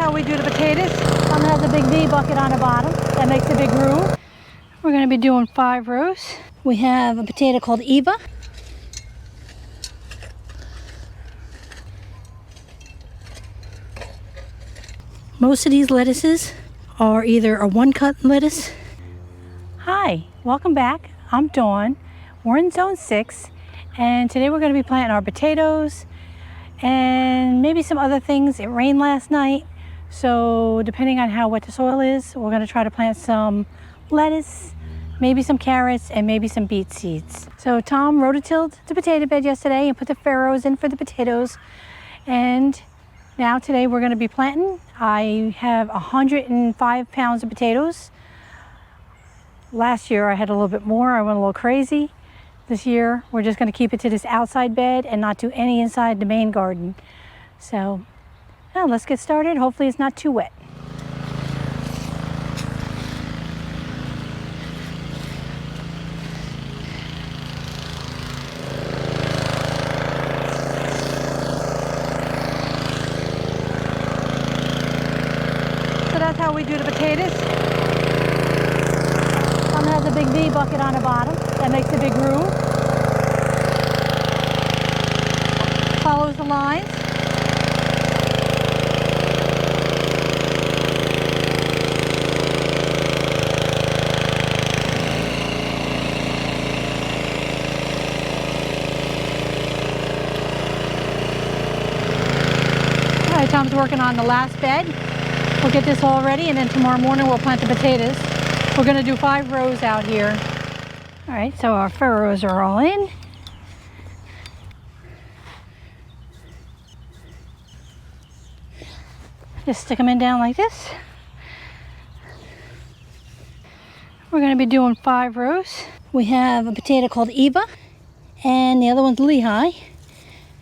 how we do the potatoes. Some has a big V bucket on the bottom that makes a big groove. We're going to be doing 5 rows. We have a potato called Eva. Most of these lettuces are either a one-cut lettuce. Hi, welcome back. I'm Dawn. We're in Zone 6, and today we're going to be planting our potatoes and maybe some other things. It rained last night, so depending on how wet the soil is, we're going to try to plant some lettuce, maybe some carrots, and maybe some beet seeds. So Tom rototilled the potato bed yesterday and put the furrows in for the potatoes, and now today we're going to be planting. I have 105 pounds of potatoes. Last year I had a little bit more. I went a little crazy. This year we're just going to keep it to this outside bed and not do any inside the main garden. So now let's get started. Hopefully it's not too wet. So that's how we do the potatoes. Some has a big V bucket on the bottom that makes a big groove. Follows the lines. All right, Tom's working on the last bed. We'll get this all ready, and then tomorrow morning we'll plant the potatoes. We're going to do 5 rows out here. All right, so our furrows are all in. Just stick them in down like this. We're going to be doing 5 rows. We have a potato called Eva, and the other one's Lehigh.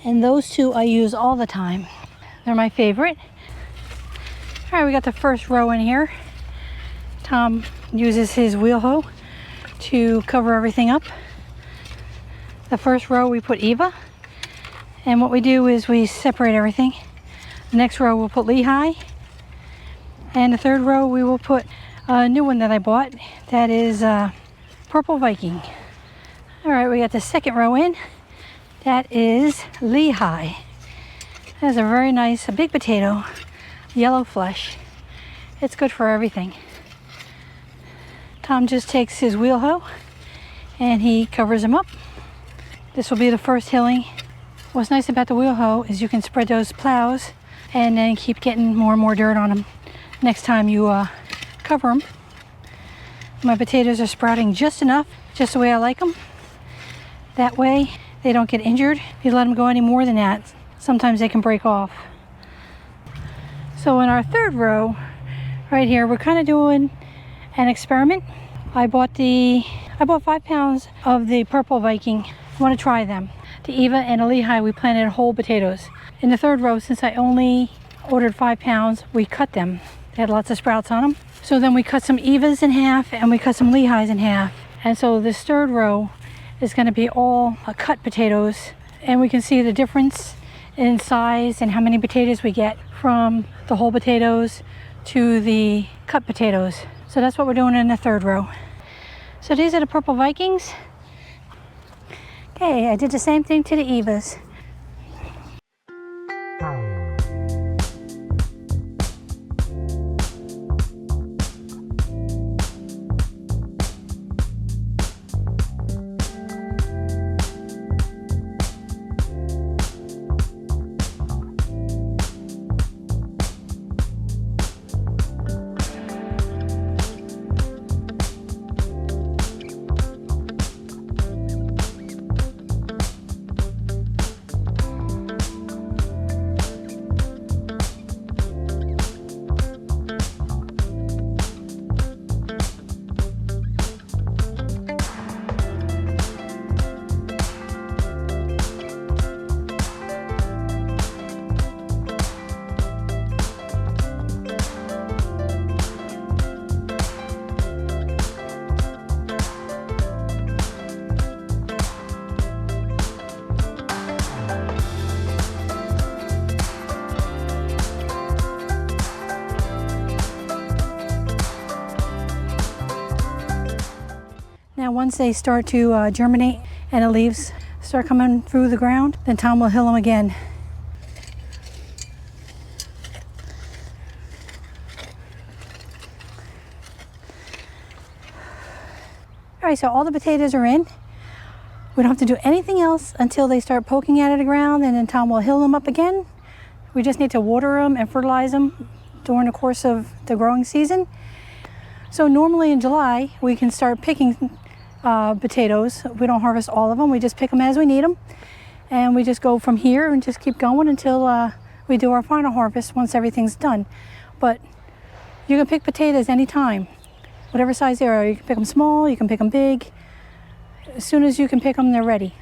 And those two I use all the time. They're my favorite. All right, we got the first row in here. Tom uses his wheel hoe to cover everything up. The first row we put Eva, and what we do is we separate everything. The next row we'll put Lehigh, and the third row we will put a new one that I bought, that is Purple Viking. All right, we got the second row in. That is Lehigh. That's a very nice, a big potato, yellow flesh. It's good for everything. Tom just takes his wheel hoe and he covers them up. This will be the first hilling. What's nice about the wheel hoe is you can spread those plows and then keep getting more and more dirt on them next time you cover them. My potatoes are sprouting just enough, just the way I like them. That way they don't get injured. If you let them go any more than that, sometimes they can break off. So in our third row right here, we're kind of doing an experiment. I bought 5 pounds of the Purple Viking. I want to try them. The Eva and the Lehigh, we planted whole potatoes. In the third row, since I only ordered 5 pounds, we cut them. They had lots of sprouts on them. So then we cut some Evas in half and we cut some Lehighs in half. And so this third row is going to be all cut potatoes. And we can see the difference in size and how many potatoes we get from the whole potatoes to the cut potatoes. So that's what we're doing in the third row. So these are the Purple Vikings. Okay, I did the same thing to the Evas. once they start to germinate and the leaves start coming through the ground, then Tom will hill them again. All right, so all the potatoes are in. We don't have to do anything else until they start poking out of the ground, and then Tom will hill them up again. We just need to water them and fertilize them during the course of the growing season. So normally in July, we can start picking potatoes. We don't harvest all of them. We just pick them as we need them. And we just go from here and just keep going until we do our final harvest once everything's done. But you can pick potatoes anytime, whatever size they are. You can pick them small, you can pick them big. As soon as you can pick them, they're ready.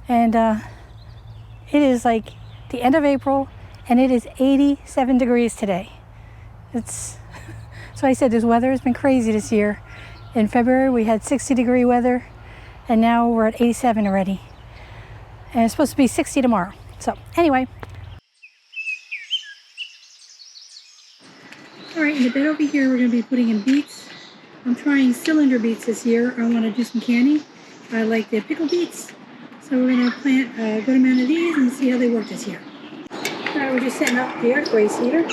And it is like the end of April, and it is 87 degrees today. So I said this weather has been crazy this year. In February we had 60-degree weather, and now we're at 87 already. And it's supposed to be 60 tomorrow. So anyway. All right, in the bed over here we're going to be putting in beets. I'm trying cylinder beets this year. I want to do some canning. I like the pickle beets. So we're going to plant a good amount of these and see how they work this year. All right, we're just setting up the EarthWay seeder.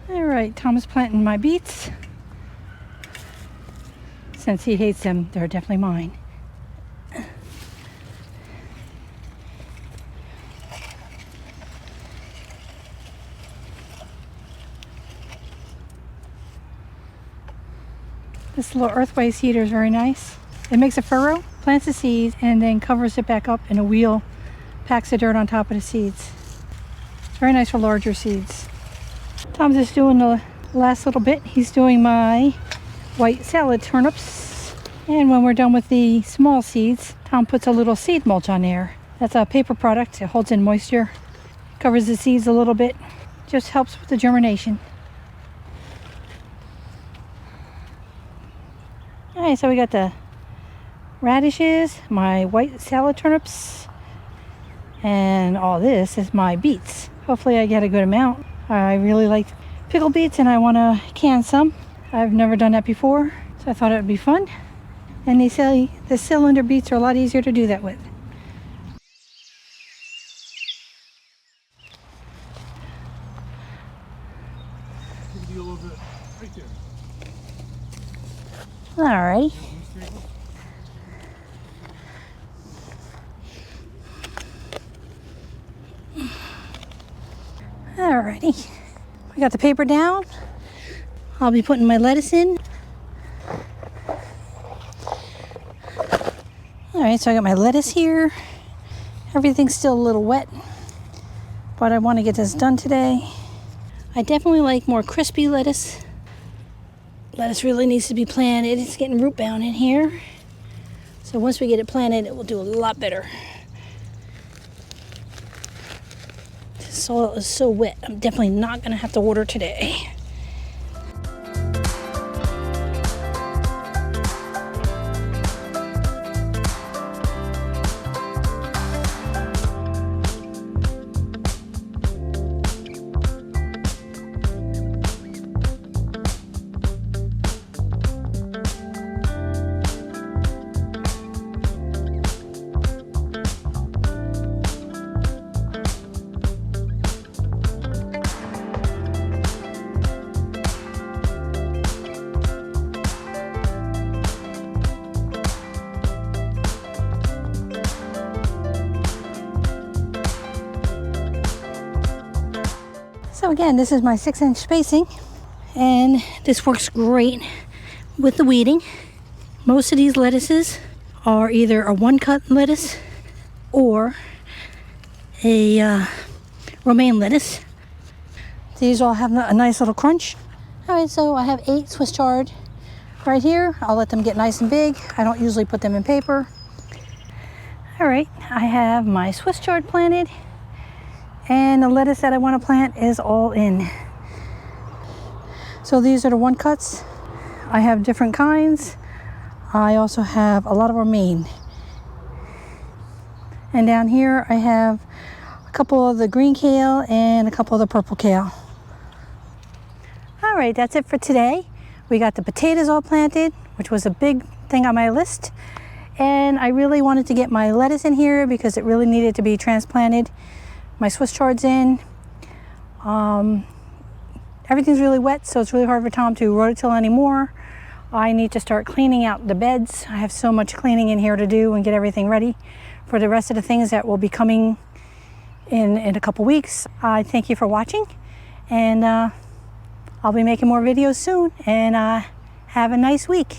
All right, Tom is planting my beets. Since he hates them, they're definitely mine. This little EarthWay seeder is very nice. It makes a furrow, plants the seeds, and then covers it back up, and a wheel packs the dirt on top of the seeds. It's very nice for larger seeds. Tom's just doing the last little bit. He's doing my white salad turnips. And when we're done with the small seeds, Tom puts a little seed mulch on there. That's a paper product. It holds in moisture, covers the seeds a little bit, just helps with the germination. Alright, so we got the radishes, my white salad turnips, and all this is my beets. Hopefully I get a good amount. I really like pickled beets and I want to can some. I've never done that before, so I thought it would be fun. And they say the cylinder beets are a lot easier to do that with. Alrighty. Alrighty. We got the paper down. I'll be putting my lettuce in. Alright, so I got my lettuce here. Everything's still a little wet, but I want to get this done today. I definitely like more crispy lettuce. Lettuce really needs to be planted. It's getting root bound in here. So once we get it planted, it will do a lot better. The soil is so wet. I'm definitely not going to have to water today. So again, this is my 6-inch spacing, and this works great with the weeding. Most of these lettuces are either a one-cut lettuce or a romaine lettuce. These all have a nice little crunch. All right, so I have 8 Swiss chard right here. I'll let them get nice and big. I don't usually put them in paper. All right, I have my Swiss chard planted, and the lettuce that I want to plant is all in. So these are the one cuts. I have different kinds. I also have a lot of romaine. And down here I have a couple of the green kale and a couple of the purple kale. All right, that's it for today. We got the potatoes all planted, which was a big thing on my list. And I really wanted to get my lettuce in here because it really needed to be transplanted. My Swiss chard's in. Everything's really wet, so it's really hard for Tom to rototill anymore. I need to start cleaning out the beds. I have so much cleaning in here to do and get everything ready for the rest of the things that will be coming in a couple weeks. I thank you for watching, and I'll be making more videos soon, and have a nice week.